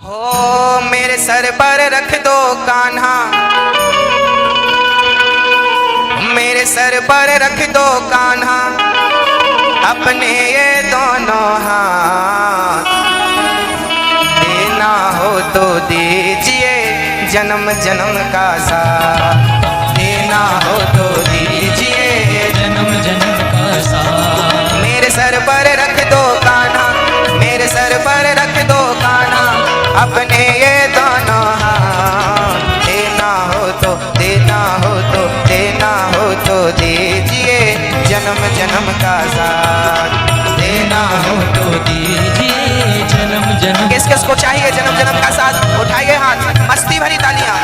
हो मेरे सर पर रख दो कान्हा, मेरे सर पर रख दो कान्हा, अपने ये दोनों हाथ। देना हो तो दीजिए जन्म जन्म का साथ, देना हो तो दीजिए जन्म जन्म का साथ। मेरे सर पर रख दो कान्हा, मेरे सर पर रख दो कान्हा, अपने ये दोनों हाथ। देना हो तो देना हो तो देना हो तो दीजिए जन्म जन्म का साथ, देना हो तो दीजिए जन्म जन्म। किस किस को चाहिए जन्म जन्म का साथ? उठाइए हाथ, मस्ती भरी तालियां।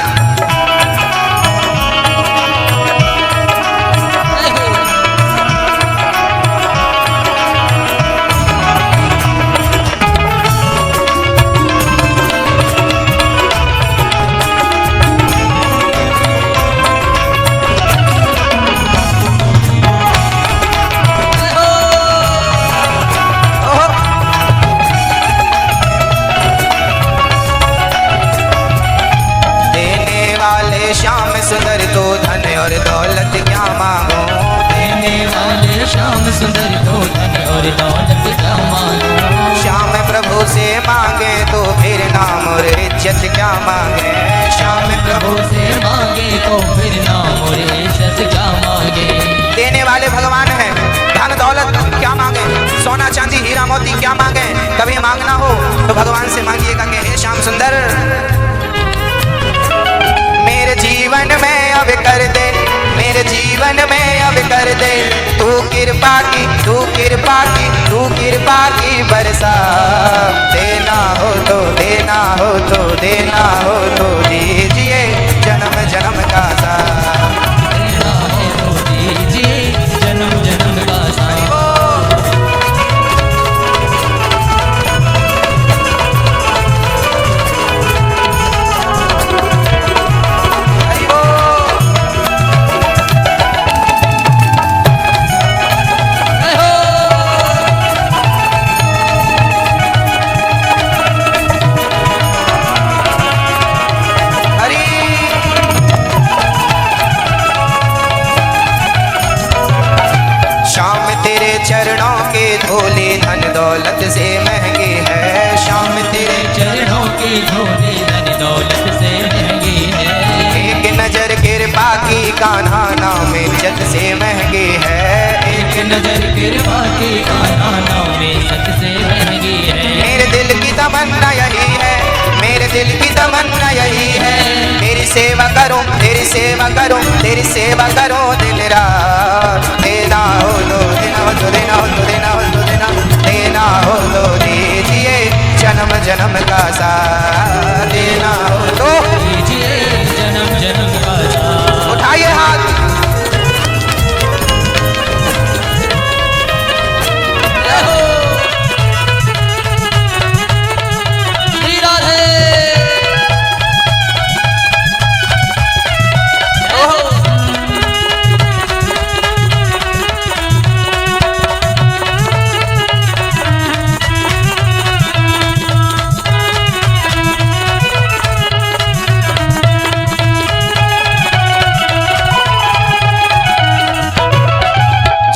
श्याम सुंदर तो धन और दौलत क्या मांगो, देने वाले श्याम सुंदर तो धन और दौलत क्या मांगो। श्याम प्रभु से मांगे तो फिर नाम और इज्जत क्या मांगे, श्याम प्रभु से मांगे तो फिर नाम और इज्जत क्या मांगे। देने वाले भगवान हैं, धन दौलत क्या मांगे, सोना चांदी हीरा मोती क्या मांगे। कभी मांगना हो तो भगवान से मांगिएगा कि हे श्याम सुंदर मेरे जीवन में अब कर दे, मेरे जीवन में अब कर दे तू कृपा की, तू कृपा की, तू कृपा की बरसा। देना हो तो देना हो तो देना हो तो दीजिए जन्म जन्म का साथ, देना हो तो दीजिए जन्म जन्म का साथ। चरणों के धोले धन दौलत से महंगे है, श्याम तेरे चरणों के धोले धन दौलत से महंगे है। एक नजर कृपा की कान्हा नाम इज्जत से महंगे है, एक नजर कृपा की कान्हा नाम इज्जत से महंगे है। मेरे दिल की तमन्ना यही है, मेरे दिल की तमन्ना यही है, तेरी सेवा करो, तेरी सेवा करो, तेरी सेवा करो दिन रात। देना हो तो देना हो तो देना हो तो देना हो तो देना, देना हो तो दीजिए जन्म जन्म का साथ, देना हो तो दीजिए जन्म जन्म का साथ। उठाइए हाथ।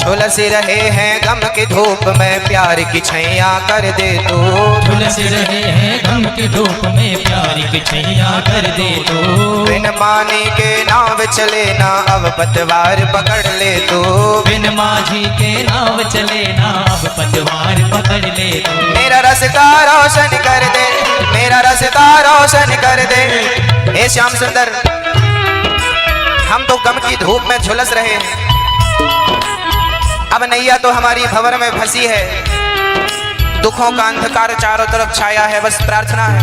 झुलस रहे हैं गम के धूप में प्यार की छैया कर दे तू, झुलस रहे हैं गम के धूप में प्यार की छैया कर दे तू। बिन मानी के नाव चले ना अब पतवार पकड़ ले तू, बिन माझी के नाव चले ना अब पतवार पकड़ ले तू। मेरा रास्ता रोशन कर दे, मेरा रास्ता रोशन कर दे। हे श्याम सुंदर हम तो गम की धूप में झुलस रहे हैं, अब नैया तो हमारी भंवर में फंसी है, दुखों का अंधकार चारों तरफ छाया है। बस प्रार्थना है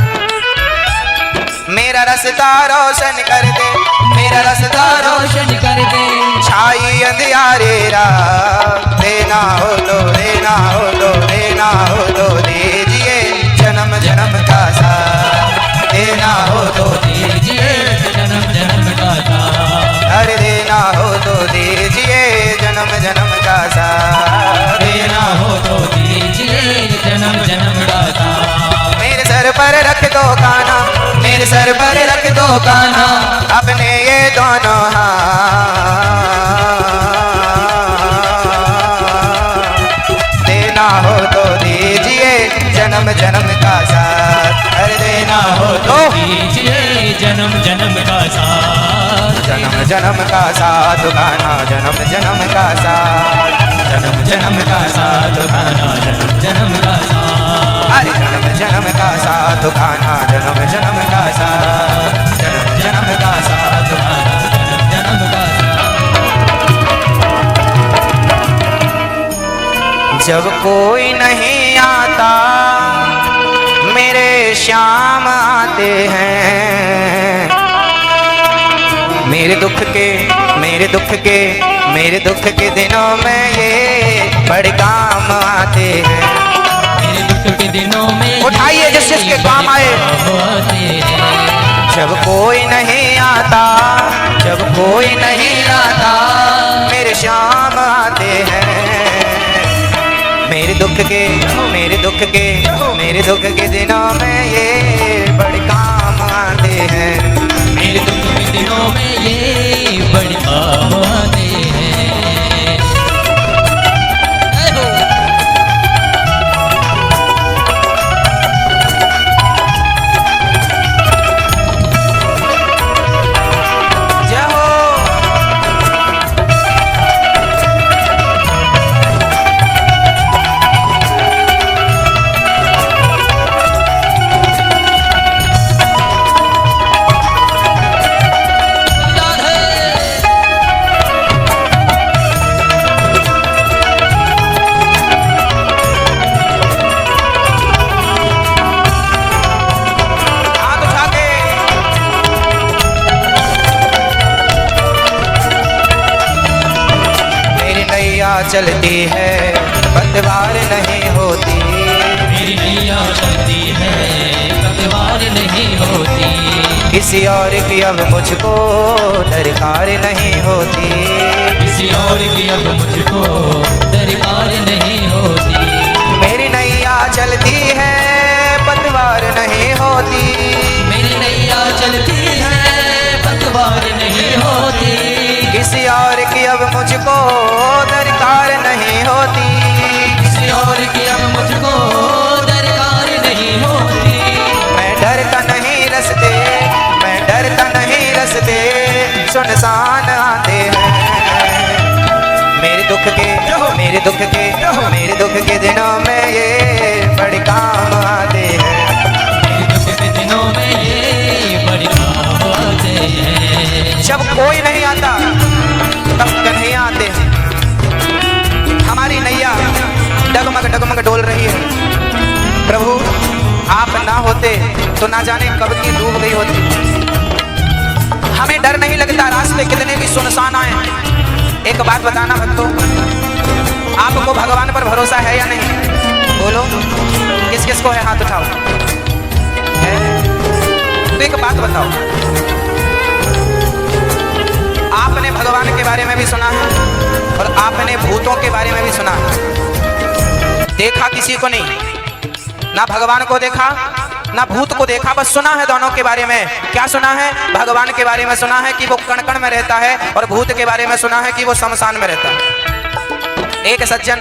मेरा रास्ता रोशन कर दे, मेरा रास्ता रोशन कर दे। छाई अंधियारे रात, देना हो तो देना हो तो देना हो तो दीजिए जन्म जन्म का साथ, देना हो तो दीजिए जन्म जन्म का साथ। अरे देना हो तो दीजिए जन्म जन्म का साथ, देना हो तो दीजिए जन्म जन्म का साथ। मेरे सर पर रख दो कान्हा, मेरे सर पर रख दो कान्हा अपने ये दोनों हाथ। देना हो तो दीजिए जन्म जन्म का साथ, अरे देना हो तो दीजिए जन्म जन्म का साथ, जन्म जन्म का साथ कान्हा, जन्म जन्म का साथ, जन्म जन्म का साथ कान्हा, जन्म जन्म का साथ, अरे जन्म जन्म का साथ कान्हा, जन्म जन्म का साथ, जन्म जन्म का साथ कान्हा, जन्म जन्म का साथ। जब कोई नहीं आता मेरे श्याम आते हैं, मेरे दुख के मेरे दुख के मेरे दुख के दिनों में ये बड़े काम आते हैं। मेरे दुख के दिनों में उठाइए जिस जिसके काम आए। आते हैं। जब कोई नहीं आता, जब कोई नहीं आता मेरे श्याम आते हैं, मेरे दुख के मेरे दुख के मेरे दुख के दिनों में ये बड़े काम आते हैं। मेरे दुख के दिनों में ये बड़ी काम आते हैं। जय हो। हाथ उठा के मेरी नैया चलती है पतवार नहीं होती, मेरी नैया चलती है पतवार नहीं होती, किसी और की अब मुझको दरकार नहीं होती, किसी और की अब मुझको दरकार नहीं होती। मेरी नैया चलती है पतवार नहीं होती, मेरी नैया चलती है पतवार नहीं होती, किसी और की अब मुझको दरकार नहीं होती, किसी और की अब मुझको दरकार नहीं होती। मैं डरता नहीं रस्ते, मैं डरता नहीं रस्ते सुनसान आते हैं। मेरे दुख के मेरे दुख के मेरे दुख के दिनों में ये बड़े काम आते हैं। मेरे दुख के दिनों में ये बड़ी काम आते हैं। जब कोई नहीं आता तब कन्हैया आते हैं। हमारी नैया डगमग डगमग डोल रही है। प्रभु आप ना होते तो ना जाने कब की डूब गई होती। हमें डर नहीं लगता रास्ते कितने भी सुनसान आए। एक बात बताना भक्तों, आपको भगवान पर भरोसा है या नहीं? बोलो, किस किस को है? हाथ उठाओ। है? तो एक बात बताओ, आपने भगवान के बारे में भी सुना है और आपने भूतों के बारे में भी सुना है। देखा किसी को नहीं, ना भगवान को देखा ना भूत को देखा, बस सुना है दोनों के बारे में। क्या सुना है? भगवान के बारे में सुना है कि वो कण कण में रहता है, और भूत के बारे में सुना है कि वो शमशान में रहता है। एक सज्जन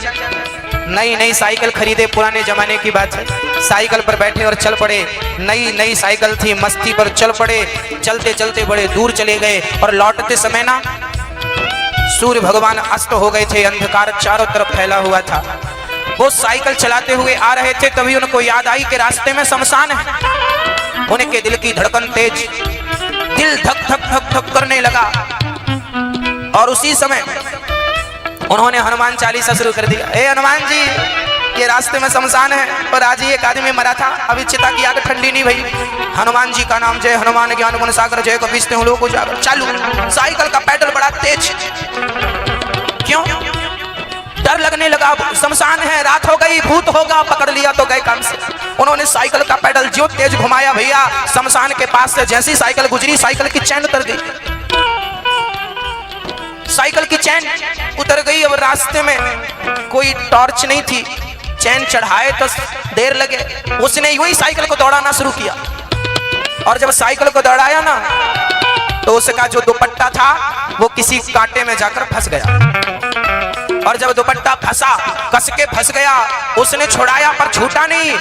नई नई साइकिल खरीदे, पुराने जमाने की बात है। साइकिल पर बैठे और चल पड़े। नई नई साइकिल थी, मस्ती पर चल पड़े। चलते चलते बड़े दूर चले गए और लौटते समय ना सूर्य भगवान अस्त हो गए थे, अंधकार चारों तरफ फैला हुआ था। वो साइकिल चलाते हुए आ रहे थे, तभी उनको याद आई कि रास्ते में शमशान है। उनके दिल की धड़कन तेज, दिल धक धक धक धक करने लगा, और उसी समय उन्होंने हनुमान चालीसा शुरू कर दिया। हे हनुमान जी, ये रास्ते में शमशान है और आज ही एक आदमी मरा था, अभी चिता की आग ठंडी नहीं भई। हनुमान जी का नाम जय हनुमान ज्ञान गुण सागर, जय कपीसते हैं लोग उजागर। चालू साइकिल का पैडल बड़ा तेज। क्यों? डर लगने लगा, शमशान है, रात हो गई, भूत होगा, पकड़ लिया तो गए काम से। उन्होंने साइकिल का पैडल जो तेज घुमाया भैया, शमशान के पास से जैसी साइकिल गुजरी, साइकिल की चैन उतर गई। साइकिल की चैन उतर गई। अब रास्ते में कोई टॉर्च नहीं थी, चैन चढ़ाए तो देर लगे। उसने यूं ही साइकिल को दौड़ाना शुरू किया। और जब साइकिल को दौड़ाया ना तो उसका जो दुपट्टा था वो किसी कांटे में जाकर फंस गया, और जब दुपट्टा फंसा, कस के फंस गया, उसने छुड़ाया पर छूटा नहीं।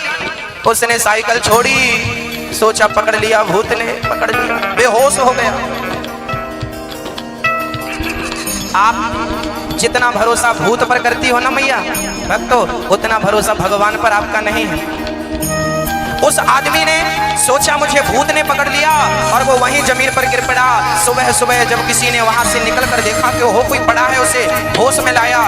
उसने साइकिल छोड़ी, सोचा पकड़ लिया, भूत ने पकड़ लिया, बेहोश हो गया। आप जितना भरोसा भूत पर करती हो ना मैया भक्तों, उतना भरोसा भगवान पर आपका नहीं है। उस आदमी ने सोचा मुझे भूत ने पकड़ लिया, और वो वहीं जमीन पर गिर पड़ा। सुबह सुबह जब किसी ने वहां से निकल कर देखा कि वो कोई पड़ा है, उसे होश में लाया,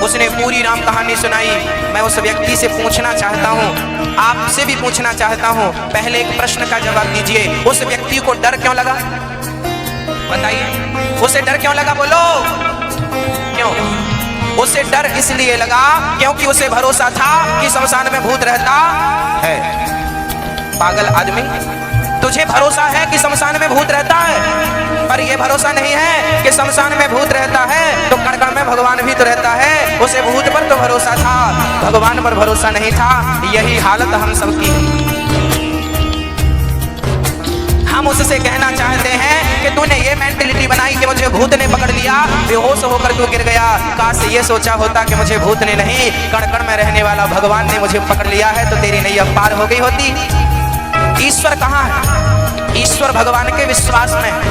उसने पूरी राम कहानी सुनाई। मैं उस व्यक्ति से पूछना चाहता हूँ, आपसे भी पूछना चाहता हूँ, पहले एक प्रश्न का जवाब दीजिए। उस व्यक्ति को डर क्यों लगा? बताइए, उसे डर क्यों लगा? बोलो क्यों? उसे डर इसलिए लगा क्योंकि उसे भरोसा था कि शमशान में भूत रहता है। पागल आदमी, तुझे भरोसा है कि शमशान में भूत रहता है, पर यह भरोसा नहीं है कि शमशान में भूत रहता है तो कण कण में भगवान भी तो रहता है। उसे भूत पर तो भरोसा था, भगवान पर भरोसा नहीं था। यही हालत हम सबकी। हम उससे कहना चाहते हैं कि तूने ये मेंटलिटी बनाई कि मुझे भूत ने पकड़ लिया, बेहोश होकर तू गिर गया। काश ये सोचा होता कि मुझे भूत ने नहीं, कण कण में रहने वाला भगवान ने मुझे पकड़ लिया है, तो तेरी नैया पार हो गई होती। ईश्वर कहाँ है? ईश्वर भगवान के विश्वास में है।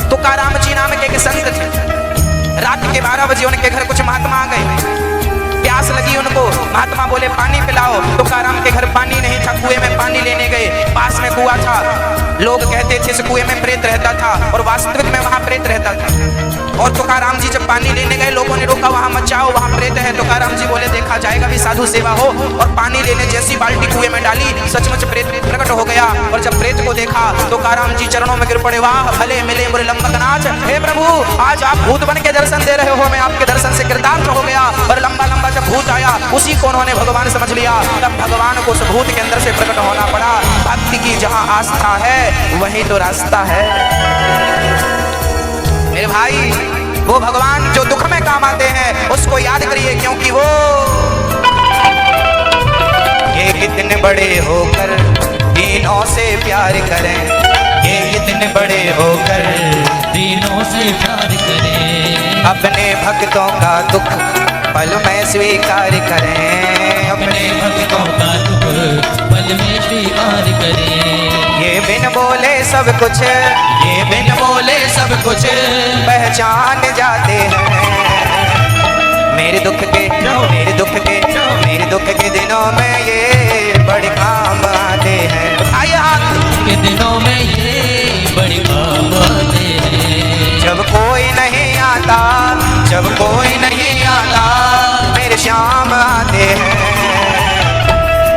तुकाराम जी नाम के एक संत थे। रात के 12 बजे उनके घर कुछ महात्मा आ गए, प्यास लगी उनको। महात्मा बोले पानी पिलाओ। तुकाराम के घर पानी नहीं था, कुएं में पानी लेने गए। पास में कुआं था, लोग कहते थे इस कुएं में प्रेत रहता था, और वास्तविक में वहां प्रेत रहता था। और तुकाराम जी जब पानी लेने गए, लोगों ने रोका, वहां मत जाओ, वहां प्रेत है। तुकाराम जी बोले देखा जाएगा, भी साधु सेवा हो। और पानी लेने जैसी बाल्टी कुएं में डाली, सचमुच प्रेत प्रकट हो गया। और जब प्रेत को देखा, तुकाराम जी चरणों में गिर पड़े, वाह भले मिले मुरे लंबकनाथ, हे प्रभु आज आप भूत बन के दर्शन दे रहे हो, मैं आपके दर्शन से कृतार्थ हो गया। और लंबा लंबा जब भूत आया, उसी को उन्होंने भगवान समझ लिया। तब भगवान को उस भूत के अंदर से प्रकट होना पड़ा। भक्ति की जहां आस्था है वहीं तो रास्ता है मेरे भाई। वो भगवान जो दुख में काम आते हैं उसको याद करिए, क्योंकि वो ये कितने बड़े होकर दीनों से प्यार करें, ये कितने बड़े होकर दीनों से प्यार करें, अपने भक्तों का दुख पल में स्वीकार करें, अपने भक्तों का दुख पल में स्वीकार करें। ये बिन बोले सब कुछ, ये बिन बोले सब कुछ पहचान जाते हैं। मेरे दुख के मेरे दुख के मेरे दुख के दिनों में ये बड़े काम आते हैं। आइए हाथ के दिनों में ये बड़ी काम आते हैं। जब कोई नहीं आता, जब कोई नहीं आता, मेरे श्याम आते हैं।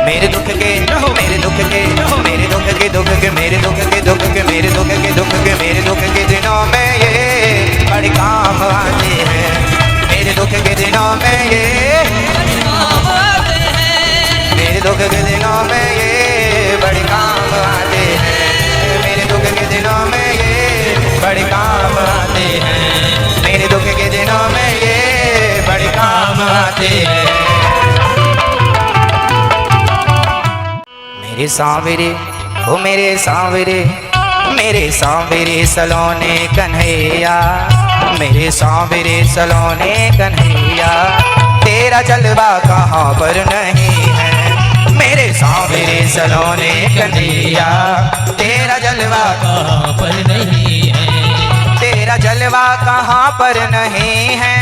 मेरे दुख के मेरे दुख के मेरे दुख के दुख के मेरे दुख के दुख के मेरे दुख के दुख के मेरे दुख के दिनों में ये बड़े काम आते हैं। मेरे दुख के दिनों में ये काम आते हैं। मेरे दुख के दिनों में ये बड़े काम आते हैं। मेरे दुख के दिनों में ये बड़े काम आते हैं। मेरे दुख के दिनों में ये बड़े काम आते हैं। मेरे सांवरे ओ मेरे सांवरे, मेरे सांवरे सलोने कन्हैया, मेरे सांवरे सलोने कन्हैया, तेरा जलवा कहाँ पर नहीं है। मेरे सांवरे सलोने कन्हैया, तेरा जलवा कहाँ पर नहीं है। तेरा जलवा कहाँ पर नहीं है,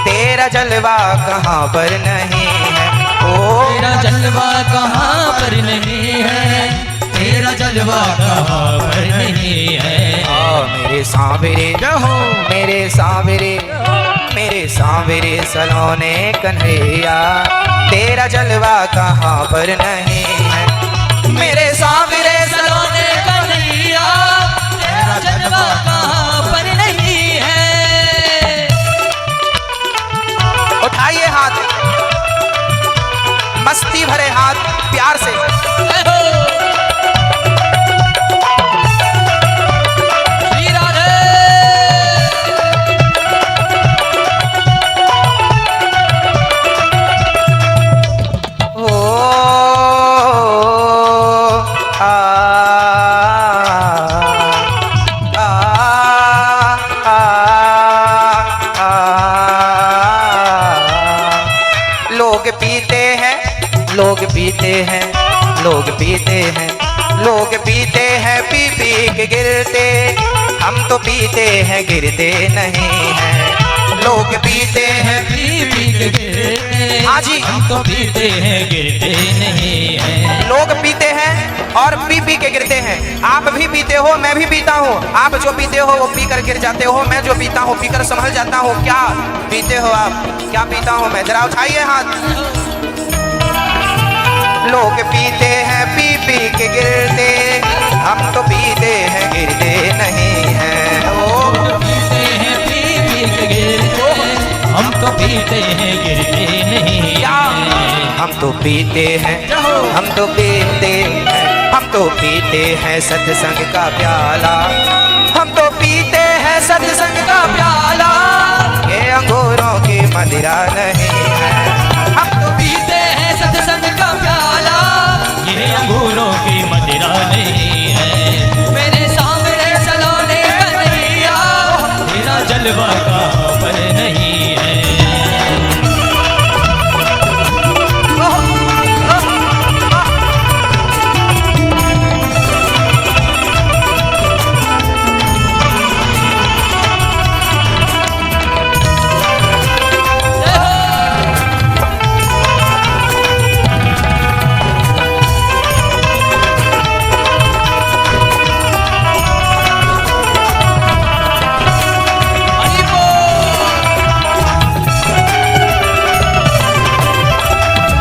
तेरा जलवा कहाँ पर नहीं है। ओ तेरा जलवा कहाँ पर नहीं है, तेरा जलवा कहाँ पर नहीं है। मेरे सांवरे मेरे सांवरे मेरे सांवरे सलोने कन्हैया, तेरा जलवा कहाँ पर नहीं है। मेरे सांवरे सलोने कन्हैया, तेरा जलवा कहाँ पर नहीं है। उठाइए हाथ, मस्ती भरे हाथ प्यार से। श्री राधे। ओ पीते हैं, लोग पीते हैं, लोग पीते हैं, पी पी के गिरते, हम तो पीते हैं गिरते नहीं हैं। लोग पीते हैं, पी पी के गिरते, हाँ जी, हम तो पीते हैं गिरते नहीं हैं। लोग पीते हैं और पी पी के गिरते हैं। आप भी पीते हो, मैं भी पीता हूँ। आप जो पीते हो वो पी कर गिर जाते हो, मैं जो पीता हूँ पीकर संभल जाता हूँ। क्या पीते हो आप, क्या पीता हूँ मैं? जरा उठाइए हाथ। लोग पीते हैं, पी पी के गिरते, हम तो पीते हैं गिरते नहीं हैं। ओ पीते हैं, पी पी के गिरते, हम तो पीते हैं गिरते नहीं क्या? हम तो पीते हैं, हम तो पीते हैं, हम तो पीते हैं सत्संग का प्याला, हम तो पीते हैं सत्संग का प्याला, ये अंगूरों की मदिरा नहीं है। हम तो पीते हैं सत्संग का प्याला, ये अंगूरों की मदिरा नहीं है। मेरे सामने सलोने कन्हैया, तेरा जलवा कहाँ पर नहीं है।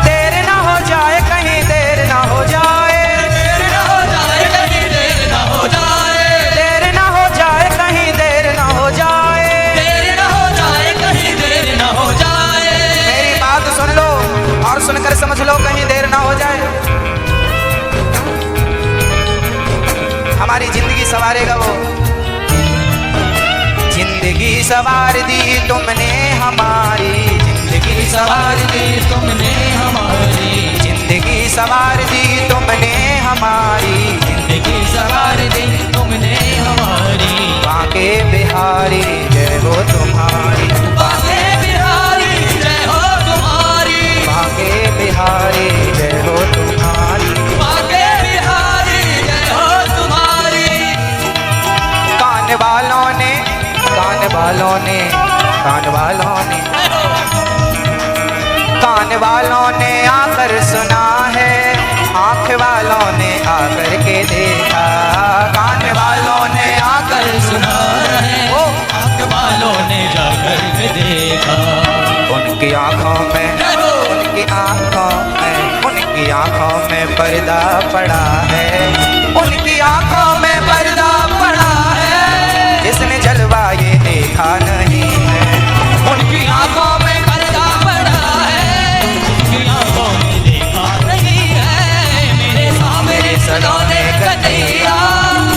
देर ना हो जाए कहीं, देर ना हो जाए, देर ना हो जाए कहीं, देर ना हो जाए, देर ना हो जाए कहीं, देर ना हो जाए। देर ना हो जाए कहीं, देर ना हो जाए। मेरी बात सुन लो और सुनकर समझ लो, कहीं देर ना हो जाए। हमारी जिंदगी संवारेगा वो, जिंदगी सवार दी तुमने हमारी, जिंदगी सवार दी, तुमने हमारी जिंदगी सवार दी तुमने हमारी, जिंदगी सवार दी तुमने हमारी। बांके बिहारी जय हो तुम्हारी, बांके बिहारी जय हो तुम्हारी, बांके बिहारी जय हो तुम्हारी। बांके बिहारी जय हो तुम्हारी। कान वालों ने, कान वालों ने, कान वालों ने, कान वालों ने आकर सुना है, आँख वालों ने आकर के देखा, कान वालों ने आकर सुना है, ओ आँख वालों ने जाकर के देखा। उनकी आँखों में, उनकी आँखों में, उनकी आँखों में पर्दा पड़ा है, उनकी आँखों में पर्दा पड़ा है, जिसने जलवा ये देखा नहीं है। उनकी आँखों में पर्दा पड़ा है, उनकी आँखों में देखा नहीं है। मेरे सामने सलोने कन्हैया,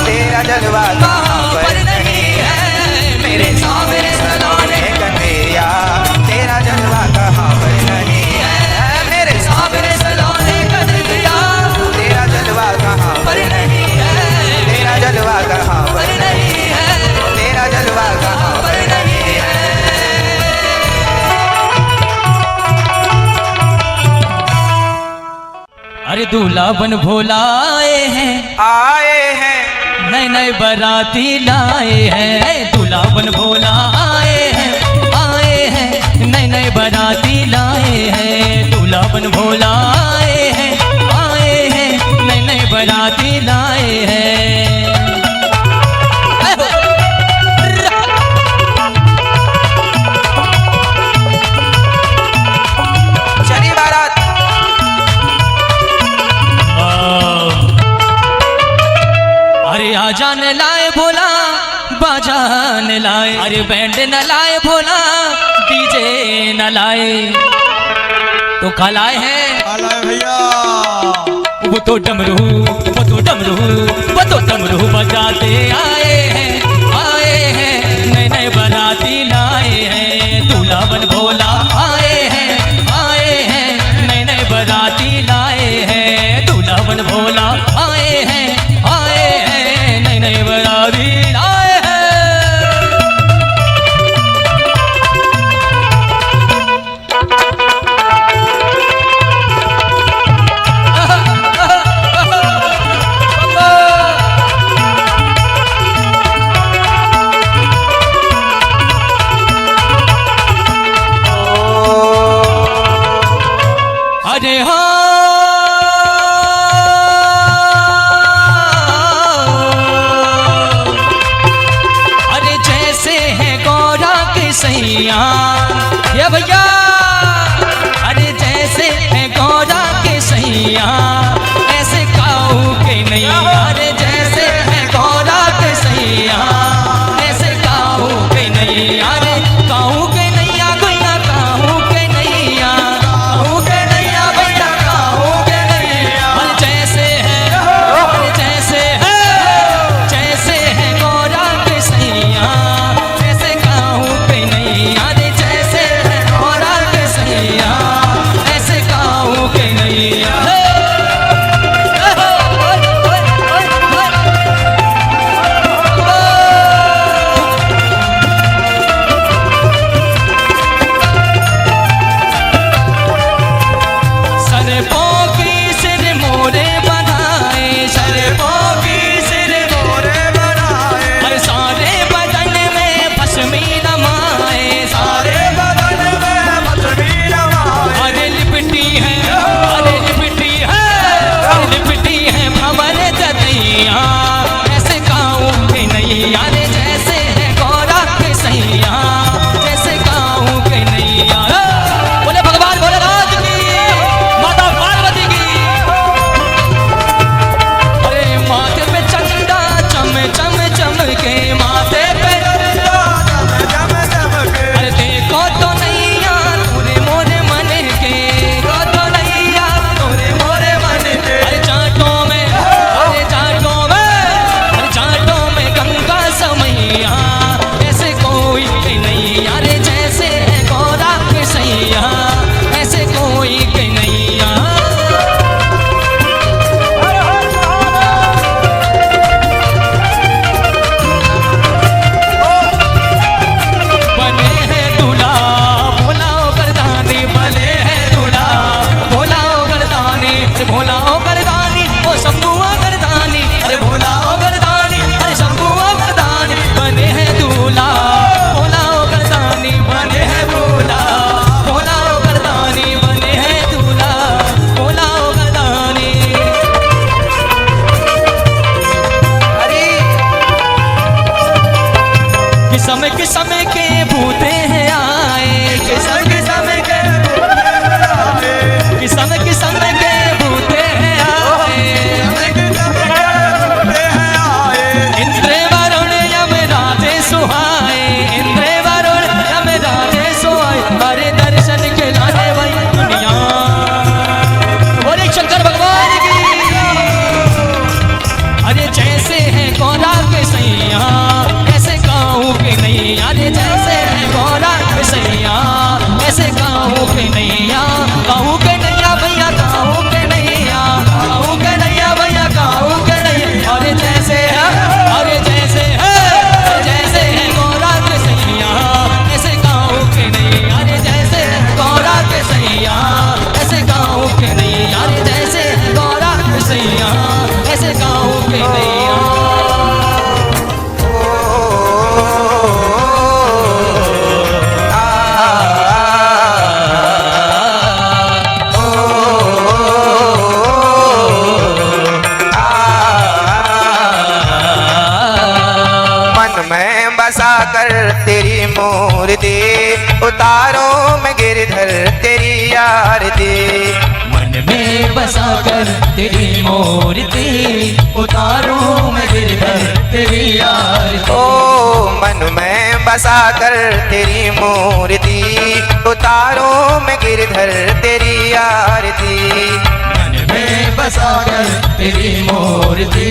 तेरा जलवा कहाँ पर नहीं है। मेरे सामने सलोने कन्हैया, तेरा जलवा कहाँ पर नहीं है। मेरे सामने सलोने कन्हैया, तेरा जलवा कहाँ पर नहीं है। तेरा जलवा कहाँ पर नहीं है। तेरा जलवा कहाँ पर नहीं है। अरे दूल्हा बन भोला आए हैं, आए हैं नए नए बाराती लाए हैं। दूल्हा बन भोला आए हैं, आए हैं नए नए बाराती लाए हैं। दूल्हा बन भोला आए हैं, आए हैं नए नए बाराती लाए हैं। चली बारात। अरे आजा न लाए भोला, बाजा न लाए, अरे बैंड न लाए भोला, डीजे न लाए, तो खा लाए हैं भैया। वो तो डमरू, वो तो डमरू, वो तो डमरू बजाते आए हैं, आए हैं नए नए बाराती लाए हैं। दूल्हा बन भोला आए हैं, आए हैं नए नए बाराती लाए हैं। दूल्हा बन भोला आए हैं, आए हैं नए नए बाराती लाए हैं। सैया, ये भैया अरे जैसे है गौरा के सैया, ऐसे काऊ के नैया, अरे जैसे है गौरा के सैया, ऐसे काऊ के नैया, अरे काऊ के नैया भैया, काऊ के नैया, काऊ के नैया भैया, काऊ के नैया, अरे जैसे है, अरे जैसे है, जैसे है गौरा के सैया, ऐसे काऊ के नैया, अरे जैसे है गौरा के सैया, ऐसे काऊ के नैया। यारे जैसे है गौरा के सैया, जैसे काऊ के नैया। बोले भगवान भोलेनाथ की, माता पार्वती की। अरे माथे पे चंदा चम चम चमके, माथे पे अरे देखो तो नैया तोरे मोरे मन के, देखो तो नैया तोरे मोरे मन के। अरे जाटों में, अरे जाटों में, अरे जाटों में गंगा समैया, ऐसे कोई नहीं, अरे जैसे है गौरा के सैया, ऐसे कोई के नैया। बने हैं दूल्हा भोलाओ गर्दानी, बने हैं दूल्हा भोलाओ गर्दानी, भोलाओ गर्दानी, ओ शंभुआ गर्दानी, अरे भोलाओ गर्दानी, अरे शंभुआ गर्दानी। बने हैं दूल्हा भोलाओ गर्दानी, बने हैं दूल्हा भोलाओ गर्दानी, बने हैं दूल्हा भोलाओ गर्दानी। अरे किस्म किस्म के भूते हैं आए, किस्म किस्म के किस्म किस्म के भूते हैं आए, इंद्र वरुण यम राधे सुहाए, इंद्र वरुण यम राधे सुहाए, हरे दर्शन के लाने भाई दुनिया। बोले शंकर भगवान की। अरे जैसे है गौरा के सैया, ऐसे काऊ के नैया, अरे जैसे है गौरा के सैया, ऐसे काऊ के नैया, काऊ के नैया भैया, काऊ के नैया, काऊ के नैया भैया, काऊ के नैया। अरे जैसे है, अरे जैसे है, जैसे है गौरा के सैया, ऐसे काऊ के नैया, अरे जैसे है गौरा के सैया, ऐसे काऊ के नैया, अरे जैसे है गौरा के सैया, ऐसे काऊ के नैया। मन में बसा कर तेरी मूर्ति, उतारों में गिरधर तेरी आरती। मन में बसा कर तेरी मूर्ति, उतारूं मैं गिरधर तेरी आरती। ओ मन में बसा कर तेरी मूर्ति, उतारों में गिरधर तेरी आरती। मन में बसा कर तेरी मूर्ति,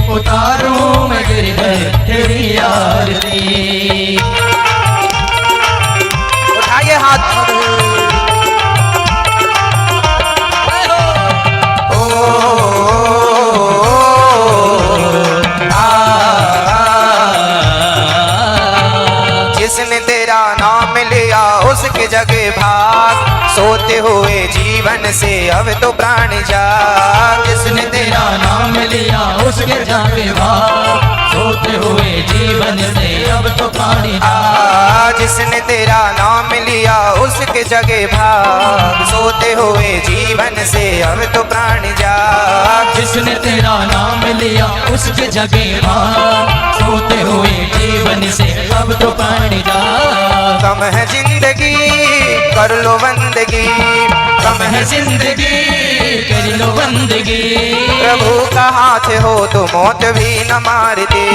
उतारूं मैं गिरधर तेरी आरती। उठाइए हाथ। जिसने तेरा नाम लिया उसके जगे भाग, सोते हुए जीवन से अब तो प्राण जाग। जिसने तेरा तेरा नाम लिया उसके जागे भाग, सोते सोते हुए जीवन से अब तो प्राण जा। जिसने तेरा नाम लिया उसके जगह भाग, सोते हुए जीवन से अब तो प्राण जाग। जिसने तेरा नाम लिया उसके जगह भाग, सोते हुए जीवन से अब तो प्राण जा। कम है जिंदगी कर लो बंदगी, कम है जिंदगी कर लो बंदगी। प्रभु का हाथ हो तो मौत भी न मारती,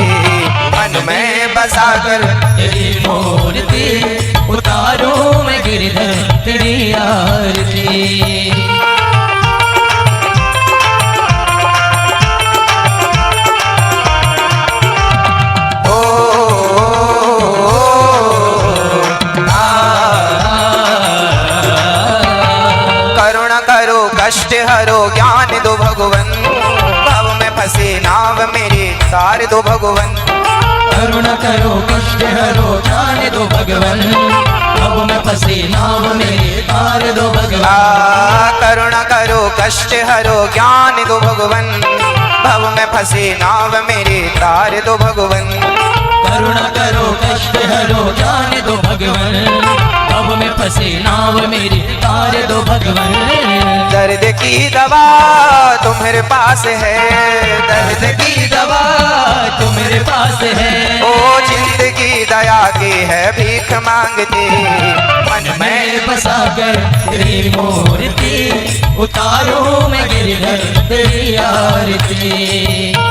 मन में बसा कर तेरी मूर्ति उतारो मैं गिरधर तेरी आरती। कष्ट हरो ज्ञान दो भगवन, भव में फंसे नाव मेरे तार दो भगवन। करुणा करो कष्ट हरो ज्ञान दो भगवन, भव में फंसे नाव मेरे तार दो भगवन। करुणा करो कष्ट हरो ज्ञान दो भगवन, भव में फंसे नाव मेरे तार दो भगवन। करुणा करो कष्ट हरो ज्ञान दो भगवन, भव में फंसे नाव मेरी तार दो भगवन। दर्द की दवा तुम्हारे पास है, दर्द की दवा तुम्हारे पास है। ओ जिंदगी दया की है भीख मांगती, मन में बसा कर तेरी मूर्ति उतारो मैं गिरधर तेरी आरती।